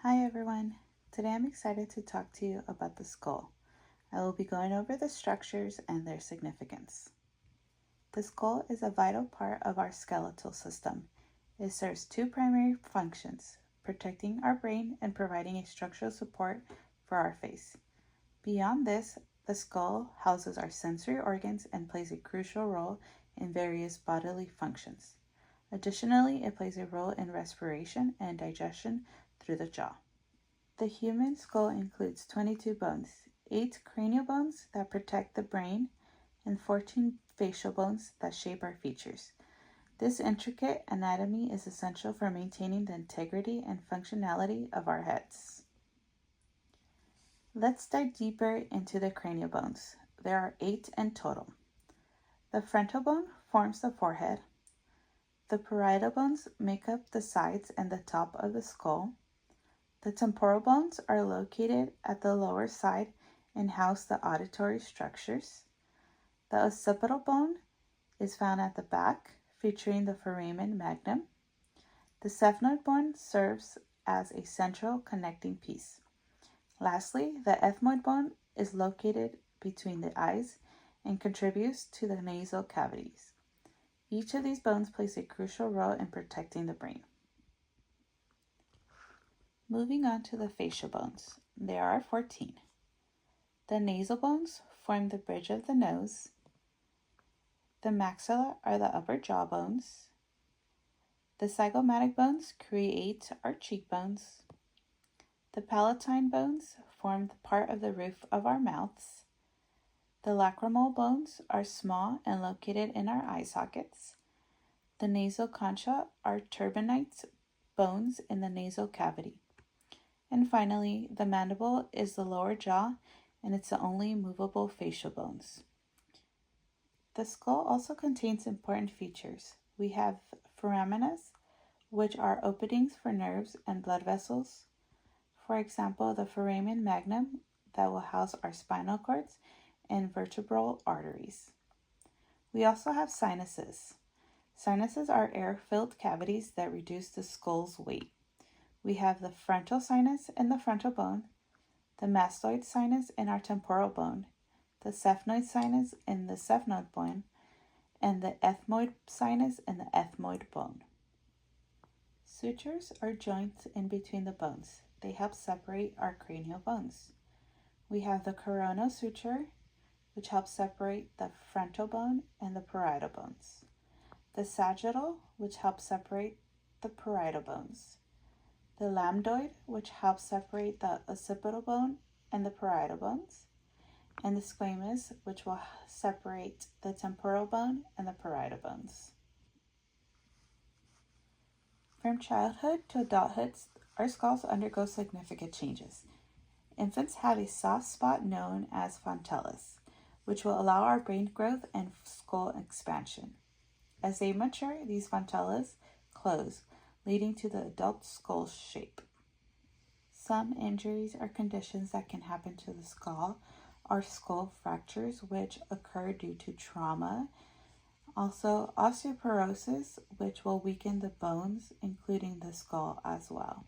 Hi everyone. Today I'm excited to talk to you about the skull. I will be going over the structures and their significance. The skull is a vital part of our skeletal system. It serves two primary functions, protecting our brain and providing a structural support for our face. Beyond this, the skull houses our sensory organs and plays a crucial role in various bodily functions. Additionally, it plays a role in respiration and digestion through the jaw. The human skull includes 22 bones, 8 cranial bones that protect the brain, and 14 facial bones that shape our features. This intricate anatomy is essential for maintaining the integrity and functionality of our heads. Let's dive deeper into the cranial bones. There are 8 in total. The frontal bone forms the forehead. The parietal bones make up the sides and the top of the skull. The temporal bones are located at the lower side and house the auditory structures. The occipital bone is found at the back, featuring the foramen magnum. The sphenoid bone serves as a central connecting piece. Lastly, the ethmoid bone is located between the eyes and contributes to the nasal cavities. Each of these bones plays a crucial role in protecting the brain. Moving on to the facial bones. There are 14. The nasal bones form the bridge of the nose. The maxilla are the upper jaw bones. The zygomatic bones create our cheekbones. The palatine bones form the part of the roof of our mouths. The lacrimal bones are small and located in our eye sockets. The nasal concha are turbinate bones in the nasal cavity. And finally, the mandible is the lower jaw, and it's the only movable facial bones. The skull also contains important features. We have foraminas, which are openings for nerves and blood vessels. For example, the foramen magnum that will house our spinal cords and vertebral arteries. We also have sinuses. Sinuses are air-filled cavities that reduce the skull's weight. We have the frontal sinus in the frontal bone, the mastoid sinus in our temporal bone, the sphenoid sinus in the sphenoid bone, and the ethmoid sinus in the ethmoid bone. Sutures are joints in between the bones. They help separate our cranial bones. We have the coronal suture, which helps separate the frontal bone and the parietal bones. The sagittal, which helps separate the parietal bones. The lambdoid, which helps separate the occipital bone and the parietal bones. And the squamous, which will separate the temporal bone and the parietal bones. From childhood to adulthood, our skulls undergo significant changes. Infants have a soft spot known as frontellus, which will allow our brain growth and skull expansion. As they mature, these frontellas close, leading to the adult skull shape. Some injuries or conditions that can happen to the skull are skull fractures, which occur due to trauma. Also, osteoporosis, which will weaken the bones, including the skull as well.